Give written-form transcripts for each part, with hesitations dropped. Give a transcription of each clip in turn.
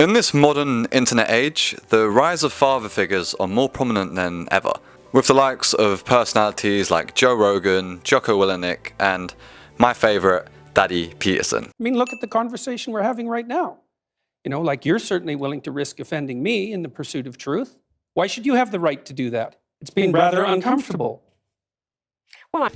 In this modern internet age, the rise of father figures are more prominent than ever, with the likes of personalities like Joe Rogan, Jocko Willenick, and my favorite, Daddy Peterson. I mean, look at the conversation we're having right now. You know, like, you're certainly willing to risk offending me in the pursuit of truth. Why should you have the right to do that? It's been rather uncomfortable.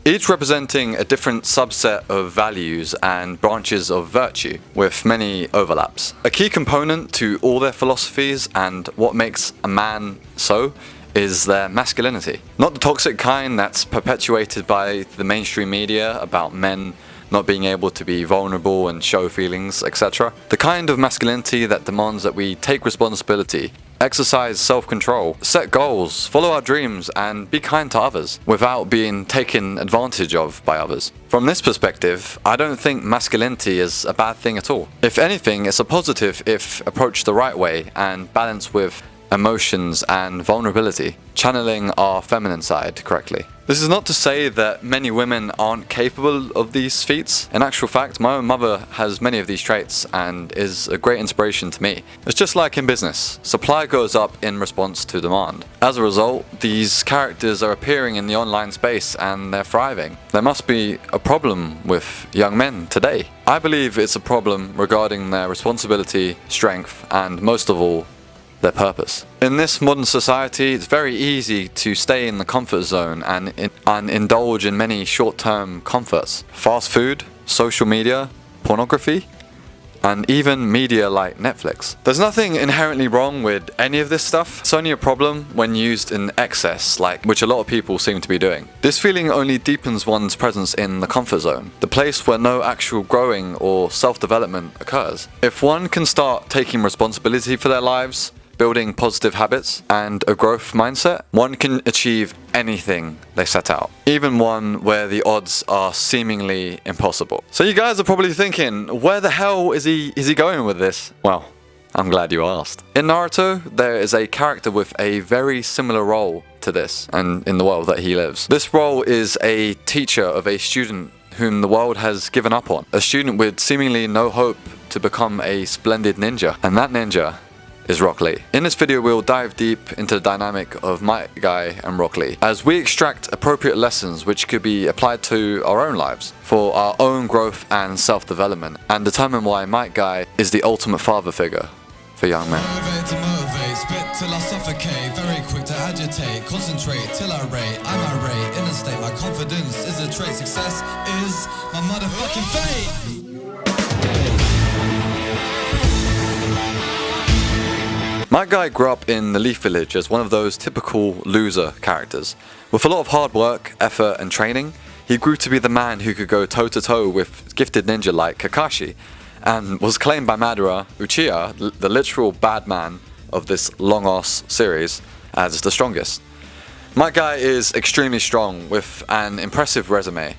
Each representing a different subset of values and branches of virtue, with many overlaps. A key component to all their philosophies and what makes a man so is their masculinity. Not the toxic kind that's perpetuated by the mainstream media about men not being able to be vulnerable and show feelings, etc. The kind of masculinity that demands that we take responsibility, exercise self-control, set goals, follow our dreams, and be kind to others without being taken advantage of by others. From this perspective, I don't think masculinity is a bad thing at all. If anything, it's a positive if approached the right way and balanced with emotions and vulnerability, channeling our feminine side correctly. This is not to say that many women aren't capable of these feats. In actual fact, my own mother has many of these traits and is a great inspiration to me. It's just like in business. Supply goes up in response to demand. As a result, these characters are appearing in the online space and they're thriving. There must be a problem with young men today. I believe it's a problem regarding their responsibility, strength, and most of all, their purpose. In this modern society, it's very easy to stay in the comfort zone and indulge in many short-term comforts. Fast food, social media, pornography, and even media like Netflix. There's nothing inherently wrong with any of this stuff. It's only a problem when used in excess, which a lot of people seem to be doing. This feeling only deepens one's presence in the comfort zone, the place where no actual growing or self-development occurs. If one can start taking responsibility for their lives, building positive habits and a growth mindset, one can achieve anything they set out, even one where the odds are seemingly impossible. So you guys are probably thinking, where the hell is he going with this? Well, I'm glad you asked. In Naruto, there is a character with a very similar role to this and in the world that he lives. This role is a teacher of a student whom the world has given up on, a student with seemingly no hope to become a splendid ninja, and that ninja is Rock Lee. In this video, we'll dive deep into the dynamic of Might Guy and Rock Lee, as we extract appropriate lessons which could be applied to our own lives, for our own growth and self-development, and determine why Might Guy is the ultimate father figure for young men. Motivate to motivate, spit till I suffocate, very quick to agitate, concentrate till I rate, I'm irate, in a state, my confidence is a trait, success is my motherfucking fate. Might Guy grew up in the Leaf Village as one of those typical loser characters. With a lot of hard work, effort, and training, he grew to be the man who could go toe-to-toe with gifted ninja like Kakashi, and was claimed by Madara Uchiha, the literal bad man of this long-ass series, as the strongest. Might Guy is extremely strong with an impressive resume,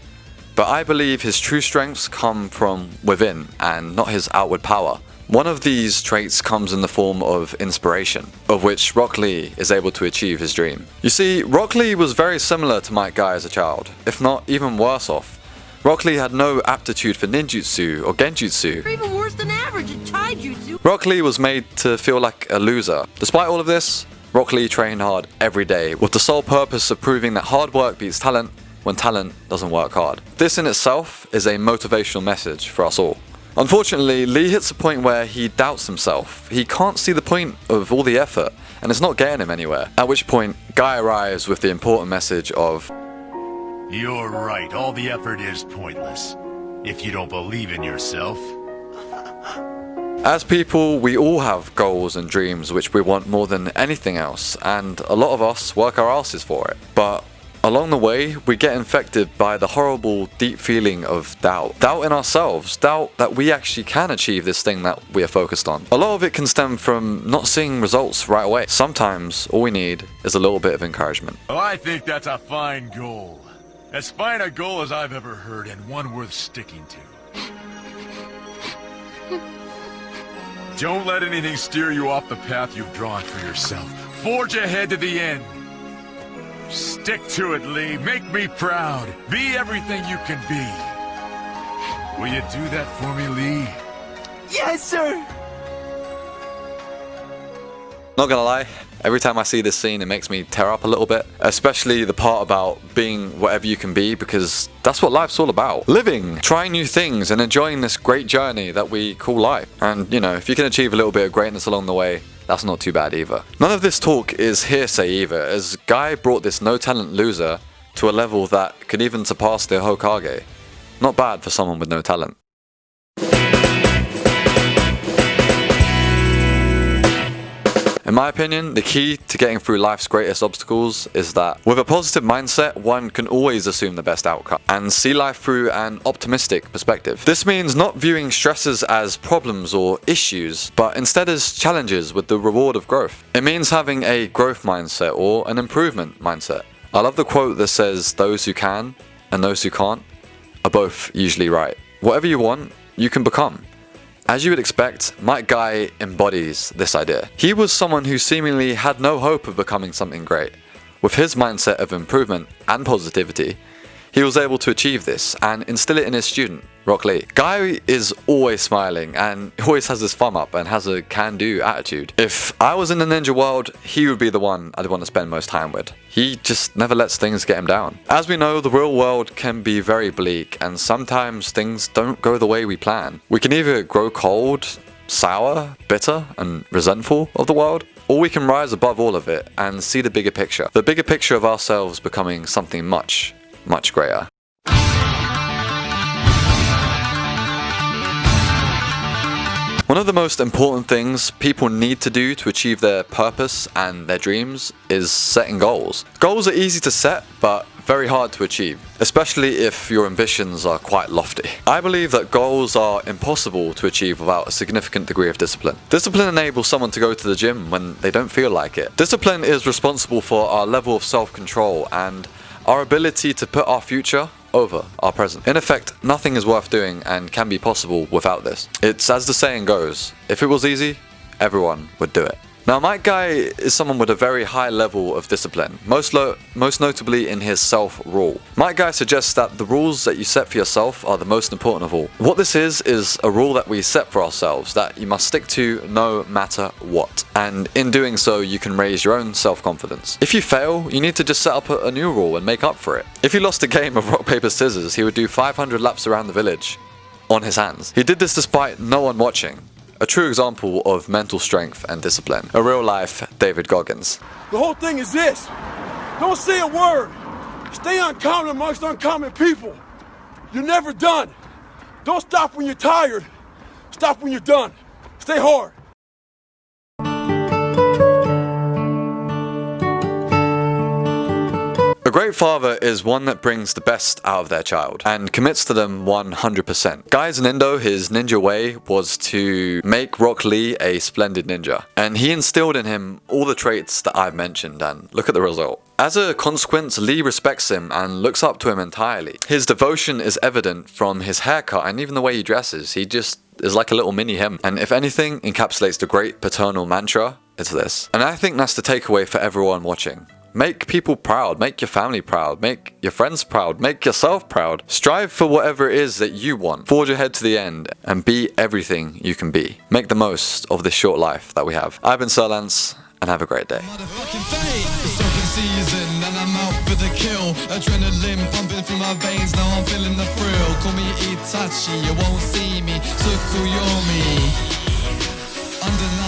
but I believe his true strengths come from within and not his outward power. One of these traits comes in the form of inspiration, of which Rock Lee is able to achieve his dream. You see, Rock Lee was very similar to Might Guy as a child, if not even worse off. Rock Lee had no aptitude for ninjutsu or genjutsu. Or even worse than average at taijutsu. Rock Lee was made to feel like a loser. Despite all of this, Rock Lee trained hard every day, with the sole purpose of proving that hard work beats talent when talent doesn't work hard. This in itself is a motivational message for us all. Unfortunately, Lee hits a point where he doubts himself. He can't see the point of all the effort, and it's not getting him anywhere. At which point, Guy arrives with the important message of, "You're right, all the effort is pointless, if you don't believe in yourself." As people, we all have goals and dreams which we want more than anything else, and a lot of us work our asses for it. But along the way, we get infected by the horrible, deep feeling of doubt. Doubt in ourselves, doubt that we actually can achieve this thing that we are focused on. A lot of it can stem from not seeing results right away. Sometimes, all we need is a little bit of encouragement. Well, I think that's a fine goal. As fine a goal as I've ever heard, and one worth sticking to. Don't let anything steer you off the path you've drawn for yourself. Forge ahead to the end. Stick to it, Lee. Make me proud. Be everything you can be. Will you do that for me, Lee? Yes, sir. Not gonna lie, every time I see this scene it makes me tear up a little bit, especially the part about being whatever you can be, because that's what life's all about. Living, trying new things and enjoying this great journey that we call life. And you know, if you can achieve a little bit of greatness along the way, that's not too bad either. None of this talk is hearsay either, as Guy brought this no talent loser to a level that could even surpass the Hokage. Not bad for someone with no talent. In my opinion, the key to getting through life's greatest obstacles is that with a positive mindset, one can always assume the best outcome and see life through an optimistic perspective. This means not viewing stresses as problems or issues, but instead as challenges with the reward of growth. It means having a growth mindset or an improvement mindset. I love the quote that says, "Those who can and those who can't are both usually right." Whatever you want, you can become. As you would expect, Mike Guy embodies this idea. He was someone who seemingly had no hope of becoming something great. With his mindset of improvement and positivity, he was able to achieve this and instill it in his student, Rock Lee. Guy is always smiling and always has his thumb up and has a can-do attitude. If I was in the ninja world, he would be the one I'd want to spend most time with. He just never lets things get him down. As we know, the real world can be very bleak and sometimes things don't go the way we plan. We can either grow cold, sour, bitter, and resentful of the world, or we can rise above all of it and see the bigger picture. The bigger picture of ourselves becoming something much greater. One of the most important things people need to do to achieve their purpose and their dreams is setting goals. Goals are easy to set, but very hard to achieve, especially if your ambitions are quite lofty. I believe that goals are impossible to achieve without a significant degree of discipline. Discipline enables someone to go to the gym when they don't feel like it. Discipline is responsible for our level of self-control and our ability to put our future over our present. In effect, nothing is worth doing and can be possible without this. It's as the saying goes, if it was easy, everyone would do it. Now, Mike Guy is someone with a very high level of discipline, most notably in his self-rule. Mike Guy suggests that the rules that you set for yourself are the most important of all. What this is a rule that we set for ourselves that you must stick to no matter what. And in doing so, you can raise your own self-confidence. If you fail, you need to just set up a new rule and make up for it. If he lost a game of rock, paper, scissors, he would do 500 laps around the village on his hands. He did this despite no one watching. A true example of mental strength and discipline. A real-life David Goggins. The whole thing is this. Don't say a word. Stay uncommon amongst uncommon people. You're never done. Don't stop when you're tired. Stop when you're done. Stay hard. A great father is one that brings the best out of their child and commits to them 100%. Guy's Nindo, his ninja way, was to make Rock Lee a splendid ninja. And he instilled in him all the traits that I've mentioned, and look at the result. As a consequence, Lee respects him and looks up to him entirely. His devotion is evident from his haircut and even the way he dresses. He just is like a little mini him. And if anything encapsulates the great paternal mantra, it's this. And I think that's the takeaway for everyone watching. Make people proud, make your family proud, make your friends proud, make yourself proud. Strive for whatever it is that you want. Forge ahead to the end and be everything you can be. Make the most of this short life that we have. I've been Sir Lance, and have a great day. Motherfucking fate. It's open season and I'm out for the kill. Adrenaline pumping through my veins, now I'm feeling the thrill. Call me Itachi, you won't see me. Tsukuyomi. Underline